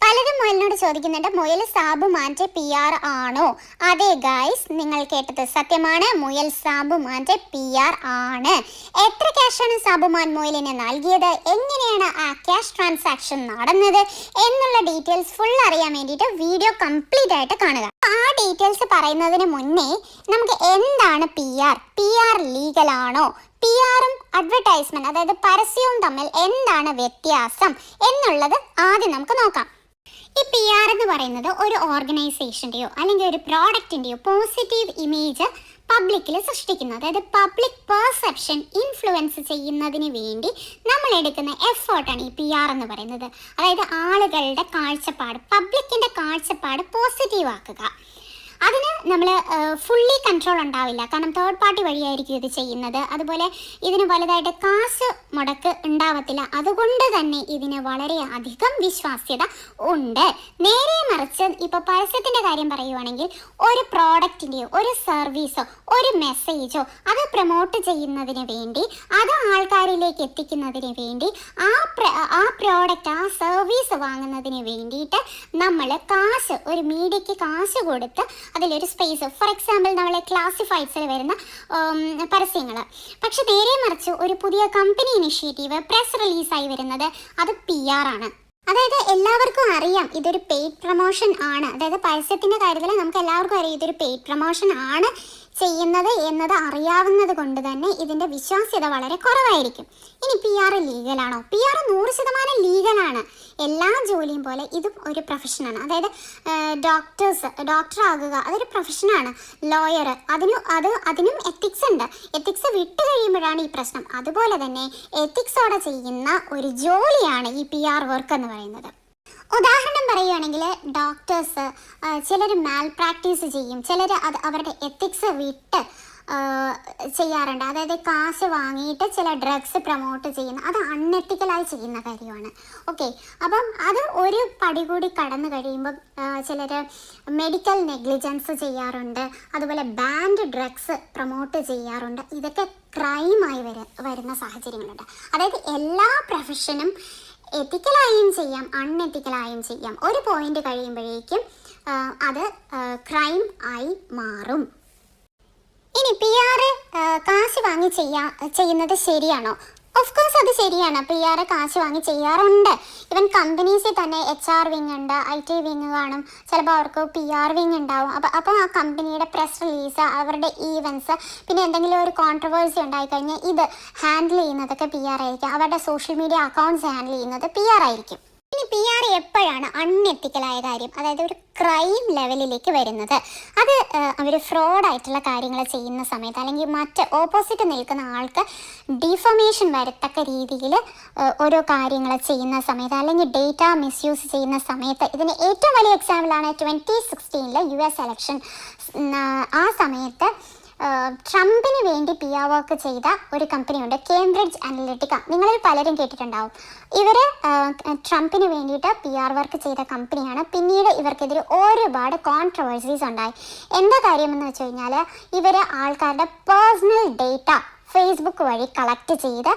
പലരും മുയലിനോട് ചോദിക്കുന്നുണ്ട്, മുയൽ സാബു മാൻ്റെ PR ആണോ? അതെ ഗൈസ്, നിങ്ങൾ കേട്ടത് സത്യമാണ്. മുയൽ സാബു മാൻ്റെ PR ആണ്. എത്ര ക്യാഷാണ് സാബുമാൻ മുയലിന് നൽകിയത്, എങ്ങനെയാണ് ആ ക്യാഷ് ട്രാൻസാക്ഷൻ നടന്നത് എന്നുള്ള ഡീറ്റെയിൽസ് ഫുൾ അറിയാൻ വേണ്ടിയിട്ട് വീഡിയോ കംപ്ലീറ്റ് ആയിട്ട് കാണുക. ആ ഡീറ്റെയിൽസ് പറയുന്നതിന് മുന്നേ നമുക്ക് എന്താണ് PR ലീഗൽ ആണോ? PR-ഉം അഡ്വർടൈസ്മെന്റ്, അതായത് പരസ്യവും തമ്മിൽ എന്താണ് വ്യത്യാസം എന്നുള്ളത് ആദ്യം നമുക്ക് നോക്കാം. ഈ PR എന്ന് പറയുന്നത് ഒരു ഓർഗനൈസേഷൻ്റെയോ അല്ലെങ്കിൽ ഒരു പ്രോഡക്റ്റിൻ്റെയോ പോസിറ്റീവ് ഇമേജ് പബ്ലിക്കിൽ സൃഷ്ടിക്കുന്നത്, അതായത് പബ്ലിക് പെർസെപ്ഷൻ ഇൻഫ്ലുവൻസ് ചെയ്യുന്നതിന് വേണ്ടി നമ്മൾ എടുക്കുന്ന എഫേർട്ടാണ് ഈ PR എന്ന് പറയുന്നത്. അതായത് ആളുകളുടെ കാഴ്ചപ്പാട്, പബ്ലിക്കിൻ്റെ കാഴ്ചപ്പാട് പോസിറ്റീവ് ആക്കുക. അതിന് നമ്മൾ ഫുള്ളി കൺട്രോൾ ഉണ്ടാവില്ല, കാരണം തേർഡ് പാർട്ടി വഴിയായിരിക്കും ഇത് ചെയ്യുന്നത്. അതുപോലെ ഇതിന് വലുതായിട്ട് കാശ് മുടക്ക് ഉണ്ടാവത്തില്ല. അതുകൊണ്ട് തന്നെ ഇതിന് വളരെയധികം വിശ്വാസ്യത ഉണ്ട്. നേരെ മറിച്ച് ഇപ്പോൾ പരസ്യത്തിൻ്റെ കാര്യം പറയുവാണെങ്കിൽ ഒരു പ്രോഡക്റ്റിൻ്റെയോ ഒരു സർവീസോ ഒരു മെസ്സേജോ അത് പ്രൊമോട്ട് ചെയ്യുന്നതിന് വേണ്ടി, അത് ആൾക്കാരിലേക്ക് എത്തിക്കുന്നതിന് വേണ്ടി, ആ പ്രോഡക്റ്റ് ആ സർവീസ് വാങ്ങുന്നതിന് വേണ്ടിയിട്ട് നമ്മൾ കാശ്, ഒരു മീഡിയയ്ക്ക് കാശ് കൊടുത്ത് അതിലൊരു സ്പേസ്, ഫോർ എക്സാമ്പിൾ നമ്മളെ ക്ലാസിഫൈഡ്സിൽ വരുന്ന പരസ്യങ്ങൾ. പക്ഷെ നേരെ മറിച്ച് ഒരു പുതിയ കമ്പനി ഇനിഷ്യേറ്റീവ് പ്രസ് റിലീസായി വരുന്നത് അത് PR ആണ്. അതായത് എല്ലാവർക്കും അറിയാം ഇതൊരു പെയ്ഡ് പ്രൊമോഷൻ ആണ്. അതായത് പരസ്യത്തിൻ്റെ കാര്യത്തിൽ നമുക്ക് എല്ലാവർക്കും അറിയാം ഇതൊരു പെയ്ഡ് പ്രൊമോഷൻ ആണ് ചെയ്യുന്നത് എന്നത് അറിയാവുന്നത് കൊണ്ട് തന്നെ ഇതിൻ്റെ വിശ്വാസ്യത വളരെ കുറവായിരിക്കും. ഇനി PR ലീഗലാണോ? PR 100% ലീഗലാണ്. എല്ലാ ജോലിയും പോലെ ഇതും ഒരു പ്രൊഫഷനാണ്. അതായത് ഡോക്ടറാകുക അതൊരു പ്രൊഫഷനാണ്. ലോയർ അതിനും എത്തിക്സ് ഉണ്ട്. എത്തിക്സ് വിട്ട് കഴിയുമ്പോഴാണ് ഈ പ്രശ്നം. അതുപോലെ തന്നെ എത്തിക്സോടെ ചെയ്യുന്ന ഒരു ജോലിയാണ് ഈ PR വർക്ക് എന്ന് പറയുന്നത്. ഉദാഹരണം പറയുകയാണെങ്കിൽ ഡോക്ടേഴ്സ് ചിലർ മാൽ പ്രാക്ടീസ് ചെയ്യും, ചിലർ അവരുടെ എത്തിക്സ് വിട്ട് ചെയ്യാറുണ്ട്. അതായത് കാശ് വാങ്ങിയിട്ട് ചില ഡ്രഗ്സ് പ്രൊമോട്ട് ചെയ്യുന്ന, അത് അൺഎത്തിക്കലായി ചെയ്യുന്ന കാര്യമാണ്. ഓക്കെ, അപ്പം അത് ഒരു പടി കൂടി കടന്നു കഴിയുമ്പോൾ ചിലർ മെഡിക്കൽ നെഗ്ലിജൻസ് ചെയ്യാറുണ്ട്, അതുപോലെ ബാൻഡ് ഡ്രഗ്സ് പ്രൊമോട്ട് ചെയ്യാറുണ്ട്. ഇതൊക്കെ ക്രൈമായി വരുന്ന സാഹചര്യങ്ങളുണ്ട്. അതായത് എല്ലാ പ്രൊഫഷനും എത്തിക്കലായും ചെയ്യാം, അൺഎത്തിക്കലായും ചെയ്യാം. ഒരു പോയിന്റ് കഴിയുമ്പോഴേക്കും അത് ക്രൈം ആയി മാറും. ഇനി PR കാശ് വാങ്ങി ചെയ്യുന്നത് ശരിയാണോ? ഓഫ് കോഴ്സ് അത് ശരിയാണ്. PR കാശ് വാങ്ങി ചെയ്യാറുണ്ട്. ഇവൻ കമ്പനീസിൽ തന്നെ HR വിങ് ഉണ്ട്, IT വിങ് കാണും, ചിലപ്പോൾ അവർക്ക് PR വിങ് ഉണ്ടാവും. അപ്പോൾ ആ കമ്പനിയുടെ പ്രസ് റിലീസ്, അവരുടെ ഈവൻസ്, പിന്നെ എന്തെങ്കിലും ഒരു കോൺട്രവേഴ്സി ഉണ്ടായിക്കഴിഞ്ഞാൽ ഇത് ഹാൻഡിൽ ചെയ്യുന്നതൊക്കെ PR ആയിരിക്കും. അവരുടെ സോഷ്യൽ മീഡിയ അക്കൗണ്ട്സ് ഹാൻഡിൽ ചെയ്യുന്നത് PR ആയിരിക്കും. ഇനി PR എപ്പോഴാണ് അൺഎത്തിക്കലായ കാര്യം, അതായത് ഒരു ക്രൈം ലെവലിലേക്ക് വരുന്നത്? അത് അവർ ഫ്രോഡായിട്ടുള്ള കാര്യങ്ങൾ ചെയ്യുന്ന സമയത്ത്, അല്ലെങ്കിൽ മറ്റ് ഓപ്പോസിറ്റ് നിൽക്കുന്ന ആൾക്ക് ഡിഫമേഷൻ വരത്തക്ക രീതിയിൽ ഓരോ കാര്യങ്ങൾ ചെയ്യുന്ന സമയത്ത്, അല്ലെങ്കിൽ ഡേറ്റ മിസ്യൂസ് ചെയ്യുന്ന സമയത്ത്. ഇതിന് ഏറ്റവും വലിയ എക്സാമ്പിളാണ് 2016 US ഇലക്ഷൻ. ആ സമയത്ത് ട്രംപിന് വേണ്ടി PR വർക്ക് ചെയ്ത ഒരു കമ്പനിയുണ്ട്, കേംബ്രിഡ്ജ് അനലിറ്റിക്ക. നിങ്ങളിൽ പലരും കേട്ടിട്ടുണ്ടാവും. ഇവർ ട്രംപിന് വേണ്ടിയിട്ട് PR വർക്ക് ചെയ്ത കമ്പനിയാണ്. പിന്നീട് ഇവർക്കെതിരെ ഒരുപാട് കോൺട്രവേഴ്സീസ് ഉണ്ടായി. എന്താ കാര്യമെന്ന് വെച്ച് കഴിഞ്ഞാൽ, ഇവർ ആൾക്കാരുടെ പേഴ്സണൽ ഡേറ്റ ഫേസ്ബുക്ക് വഴി കളക്ട് ചെയ്ത്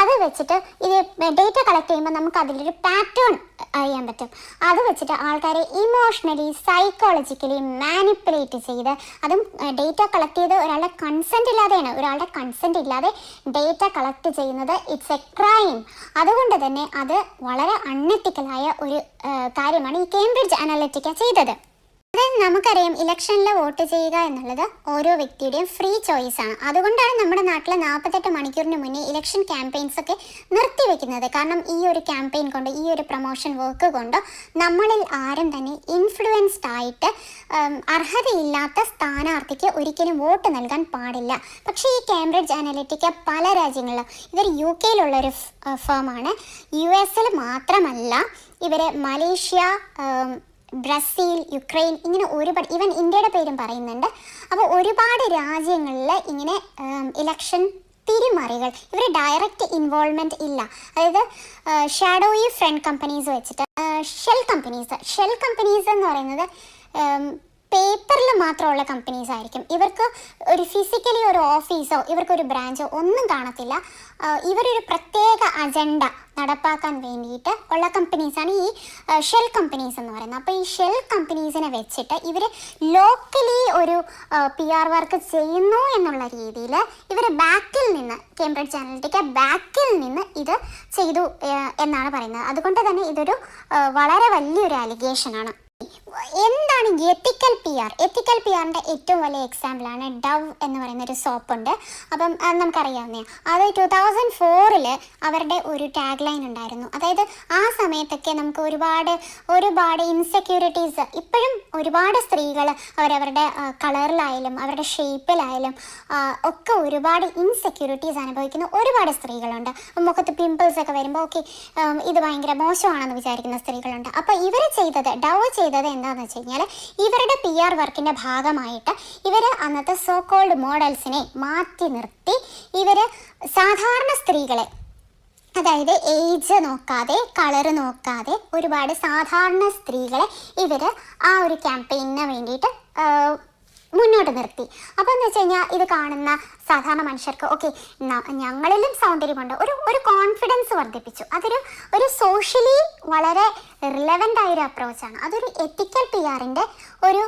അത് വെച്ചിട്ട്, ഇത് ഡേറ്റ കളക്ട് ചെയ്യുമ്പോൾ നമുക്ക് അതിലൊരു പാറ്റേൺ അറിയാൻ പറ്റും. അത് വെച്ചിട്ട് ആൾക്കാരെ ഇമോഷണലി സൈക്കോളജിക്കലി മാനിപ്പുലേറ്റ് ചെയ്ത്, അതും ഡേറ്റ കളക്ട് ചെയ്ത് ഒരാളുടെ കൺസെൻറ്റ് ഇല്ലാതെയാണ്. ഒരാളുടെ കൺസെൻറ്റ് ഇല്ലാതെ ഡേറ്റ കളക്ട് ചെയ്യുന്നത് ഇറ്റ്സ് എ ക്രൈം. അതുകൊണ്ട് തന്നെ അത് വളരെ അൺഎത്തിക്കലായ ഒരു കാര്യമാണ് ഈ കേംബ്രിഡ്ജ് അനലിറ്റിക്ക ചെയ്തത്. അതായത് നമുക്കറിയാം, ഇലക്ഷനിൽ വോട്ട് ചെയ്യുക എന്നുള്ളത് ഓരോ വ്യക്തിയുടെയും ഫ്രീ ചോയ്സാണ്. അതുകൊണ്ടാണ് നമ്മുടെ നാട്ടിൽ 48 മണിക്കൂറിന് മുന്നേ ഇലക്ഷൻ ക്യാമ്പയിൻസ് ഒക്കെ നിർത്തിവെക്കുന്നത്. കാരണം ഈ ഒരു ക്യാമ്പയിൻ കൊണ്ട്, ഈ ഒരു പ്രൊമോഷൻ വർക്ക് കൊണ്ട് നമ്മളിൽ ആരും തന്നെ ഇൻഫ്ലുവൻസ്ഡ് ആയിട്ട് അർഹതയില്ലാത്ത സ്ഥാനാർത്ഥിക്ക് ഒരിക്കലും വോട്ട് നൽകാൻ പാടില്ല. പക്ഷേ ഈ കേംബ്രിഡ്ജ് അനലിറ്റിക്ക പല രാജ്യങ്ങളിലും, ഇവർ UK ഫേമാണ്. US മാത്രമല്ല, ഇവർ മലേഷ്യ, ബ്രസീൽ, യുക്രൈൻ, ഇങ്ങനെ ഒരുപാട്, ഈവൻ ഇന്ത്യയുടെ പേരും പറയുന്നുണ്ട്. അപ്പോൾ ഒരുപാട് രാജ്യങ്ങളിൽ ഇങ്ങനെ ഇലക്ഷൻ തിരിമറികൾ, ഇവർ ഡയറക്റ്റ് ഇൻവോൾവ്മെൻറ്റ് ഇല്ല. അതായത് ഷാഡോയി ഫ്രണ്ട് കമ്പനീസ് വെച്ചിട്ട് ഷെൽ കമ്പനീസ് എന്ന് പറയുന്നത് പേപ്പറിൽ മാത്രമുള്ള കമ്പനീസ് ആയിരിക്കും. ഇവർക്ക് ഒരു ഫിസിക്കലി ഒരു ഓഫീസോ ഇവർക്കൊരു ബ്രാഞ്ചോ ഒന്നും കാണത്തില്ല. ഇവരൊരു പ്രത്യേക അജണ്ട നടപ്പാക്കാൻ വേണ്ടിയിട്ട് ഉള്ള കമ്പനീസാണ് ഈ ഷെൽ കമ്പനീസ് എന്ന് പറയുന്നത്. അപ്പോൾ ഈ ഷെൽ കമ്പനീസിനെ വെച്ചിട്ട് ഇവർ ലോക്കലി ഒരു PR വർക്ക് ചെയ്യുന്നു എന്നുള്ള രീതിയിൽ ഇവർ ബാക്കിൽ നിന്ന് കേംബ്രിഡ്ജ് അനലിറ്റിക്ക ബാക്കിൽ നിന്ന് ഇത് ചെയ്തു എന്നാണ് പറയുന്നത്. അതുകൊണ്ട് തന്നെ ഇതൊരു വളരെ വലിയൊരു അലിഗേഷനാണ്. എന്താണ് എത്തിക്കൽ PR? എത്തിക്കൽ PRൻ്റെ ഏറ്റവും വലിയ എക്സാമ്പിളാണ് ഡവ് എന്ന് പറയുന്നൊരു സോപ്പുണ്ട്. അപ്പം നമുക്കറിയാവുന്ന അത് 2004 അവരുടെ ഒരു ടാഗ് ലൈൻ ഉണ്ടായിരുന്നു. അതായത് ആ സമയത്തൊക്കെ നമുക്ക് ഒരുപാട് ഇൻസെക്യൂരിറ്റീസ്, ഇപ്പോഴും ഒരുപാട് സ്ത്രീകൾ അവരവരുടെ കളറിലായാലും അവരുടെ ഷേപ്പിലായാലും ഒക്കെ ഒരുപാട് ഇൻസെക്യൂരിറ്റീസ് അനുഭവിക്കുന്ന ഒരുപാട് സ്ത്രീകളുണ്ട്. മുഖത്ത് പിമ്പിൾസ് ഒക്കെ വരുമ്പോൾ ഓക്കെ ഇത് ഭയങ്കര മോശമാണെന്ന് വിചാരിക്കുന്ന സ്ത്രീകളുണ്ട്. അപ്പോൾ ഇവർ ഡവ് ചെയ്തത് എന്താണെന്ന് വെച്ച് കഴിഞ്ഞാൽ ഇവരുടെ PR വർക്കിൻ്റെ ഭാഗമായിട്ട് ഇവർ അന്നത്തെ സോ കോൾഡ് മോഡൽസിനെ മാറ്റി നിർത്തി ഇവർ സാധാരണ സ്ത്രീകളെ, അതായത് ഏജ് നോക്കാതെ കളറ് നോക്കാതെ ഒരുപാട് സാധാരണ സ്ത്രീകളെ ഇവർ ആ ഒരു ക്യാമ്പയിന് വേണ്ടിയിട്ട് മുന്നോട്ട് നിർത്തി. അപ്പോൾ എന്ന് വെച്ച് കഴിഞ്ഞാൽ ഇത് കാണുന്ന സാധാരണ മനുഷ്യർക്ക് ഓക്കെ ഞങ്ങളിലും സൗന്ദര്യമുണ്ട്, ഒരു കോൺഫിഡൻസ് വർദ്ധിപ്പിച്ചു. ഒരു സോഷ്യലി വളരെ റിലവൻ്റ് ആയൊരു അപ്രോച്ചാണ്. അതൊരു എത്തിക്കൽ PRൻ്റെ ഒരു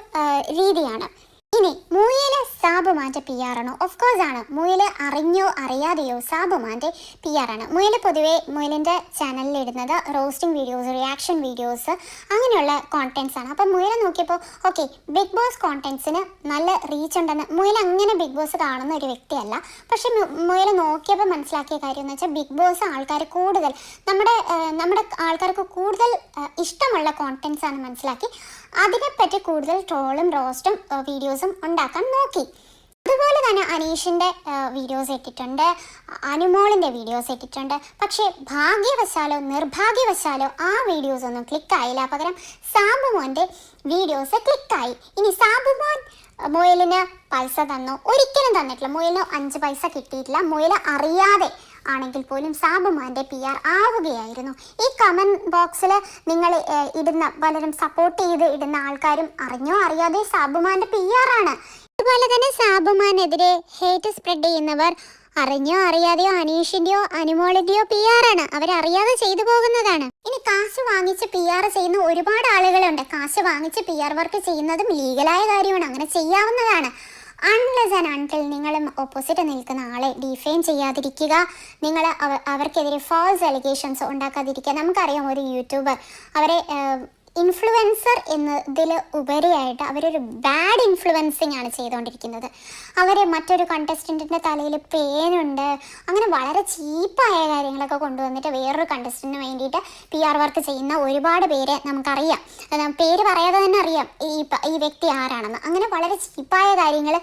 രീതിയാണ്. ഇനി മുയൽ സാബുമാൻ്റെ PR ആണോ? ഓഫ് കോഴ്സ് ആണ്. മുയൽ അറിഞ്ഞോ അറിയാതെയോ സാബുമാൻ്റെ PR ആണ്. പൊതുവെ മുയലിൻ്റെ ചാനലിൽ ഇടുന്നത് റോസ്റ്റിംഗ് വീഡിയോസ്, റിയാക്ഷൻ വീഡിയോസ് അങ്ങനെയുള്ള കോണ്ടൻറ്റ്സ് ആണ്. അപ്പം മുയൽ നോക്കിയപ്പോൾ ഓക്കെ ബിഗ് ബോസ് കോണ്ടൻറ്റ്സിന് നല്ല റീച്ച് ഉണ്ടെന്ന്. മുയൽ അങ്ങനെ ബിഗ് ബോസ് കാണുന്ന ഒരു വ്യക്തിയല്ല. പക്ഷെ മുയൽ നോക്കിയപ്പോൾ മനസ്സിലാക്കിയ കാര്യം എന്ന് വെച്ചാൽ ബിഗ് ബോസ് ആൾക്കാർ കൂടുതൽ നമ്മുടെ ആൾക്കാർക്ക് കൂടുതൽ ഇഷ്ടമുള്ള കോണ്ടൻറ്റ്സ് ആണ് മനസ്സിലാക്കി അതിനെപ്പറ്റി കൂടുതൽ ട്രോളും റോസ്റ്റും വീഡിയോസും ഉണ്ടാക്കാൻ നോക്കി. അതുപോലെ തന്നെ അനീഷിൻ്റെ വീഡിയോസ് ഇട്ടിട്ടുണ്ട്, അനുമോളിൻ്റെ വീഡിയോസ് ഇട്ടിട്ടുണ്ട്. പക്ഷേ ഭാഗ്യവശാലോ നിർഭാഗ്യവശാലോ ആ വീഡിയോസ് ഒന്നും ക്ലിക്കായില്ല. പകരം സാബുമോൻ്റെ വീഡിയോസ് ക്ലിക്കായി. ഇനി സാബുമോൻ മുയലിന് പൈസ തന്നോ? ഒരിക്കലും തന്നിട്ടില്ല. മുയലിന് 5 പൈസ കിട്ടിയിട്ടില്ല. മുയൽ അറിയാതെ ആണെങ്കിൽ പോലും സാബുമാൻ്റെ PR ആവുകയായിരുന്നു. ഈ കമൻറ്റ് ബോക്സിൽ നിങ്ങൾ ഇടുന്ന പലരും സപ്പോർട്ട് ചെയ്ത് ഇടുന്ന ആൾക്കാരും അറിഞ്ഞോ അറിയാതെ സാബുമാൻ്റെ PR ആണ്. അതുപോലെ തന്നെ സാബുമാനെതിരെ ഹേറ്റ് സ്പ്രെഡ് ചെയ്യുന്നവർ അറിഞ്ഞോ അറിയാതെയോ അനീഷിൻ്റെയോ അനുമോളിൻ്റെയോ PR ആണ്. അവരറിയാതെ ചെയ്തു പോകുന്നതാണ്. ഇനി കാശ് വാങ്ങിച്ച് PR ചെയ്യുന്ന ഒരുപാട് ആളുകളുണ്ട്. കാശ് വാങ്ങിച്ച് PR വർക്ക് ചെയ്യുന്നതും ലീഗലായ കാര്യമാണ്, അങ്ങനെ ചെയ്യാവുന്നതാണ്. അൺലെസ് ആൻഡ് അൺടിൽ നിങ്ങൾ ഓപ്പോസിറ്റ് നിൽക്കുന്ന ആളെ ഡിഫെയിം ചെയ്യാതിരിക്കുക, നിങ്ങൾ അവർക്കെതിരെ ഫാൾസ് അലിഗേഷൻസ് ഉണ്ടാക്കാതിരിക്കുക. നമുക്കറിയാം ഒരു യൂട്യൂബർ അവരെ ഇൻഫ്ലുവൻസർ എന്നതിൽ ഉപരിയായിട്ട് അവരൊരു ബാഡ് ഇൻഫ്ലുവൻസിങ് ആണ് ചെയ്തുകൊണ്ടിരിക്കുന്നത്. അവർ മറ്റൊരു കണ്ടസ്റ്റൻറ്റിൻ്റെ തലയിൽ പേനുണ്ട്, അങ്ങനെ വളരെ ചീപ്പായ കാര്യങ്ങളൊക്കെ കൊണ്ടുവന്നിട്ട് വേറൊരു കണ്ടസ്റ്റൻറ്റിന് വേണ്ടിയിട്ട് PR വർക്ക് ചെയ്യുന്ന ഒരുപാട് പേരെ നമുക്കറിയാം. പേര് പറയാതെ തന്നെ അറിയാം ഈ വ്യക്തി ആരാണെന്ന്. അങ്ങനെ വളരെ ചീപ്പായ കാര്യങ്ങൾ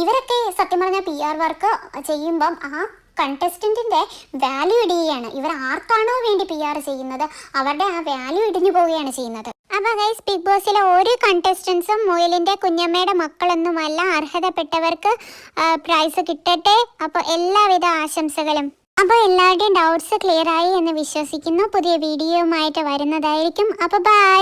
ഇവരൊക്കെ സത്യം പറഞ്ഞാൽ PR വർക്ക് ചെയ്യുമ്പം ആ കണ്ടസ്റ്റൻറ്റിൻ്റെ വാല്യൂ ഇടുകയാണ്. ഇവർ ആർക്കാണോ വേണ്ടി PR ചെയ്യുന്നത് അവരുടെ ആ വാല്യൂ ഇടിഞ്ഞു പോവുകയാണ് ചെയ്യുന്നത്. അപ്പോൾ ഗൈസ്, ബിഗ് ബോസിലെ ഓരോ കണ്ടസ്റ്റൻസും മുയലിൻ്റെ കുഞ്ഞമ്മയുടെ മക്കളൊന്നുമല്ല. അർഹതപ്പെട്ടവർക്ക് പ്രൈസ് കിട്ടട്ടെ. അപ്പോൾ എല്ലാവിധ ആശംസകളും. അപ്പോൾ എല്ലാവരുടെയും ഡൗട്ട്സ് ക്ലിയർ ആയി എന്ന് വിശ്വസിക്കുന്നു. പുതിയ വീഡിയോയുമായിട്ട് വരുന്നതായിരിക്കും. അപ്പോൾ ബൈ.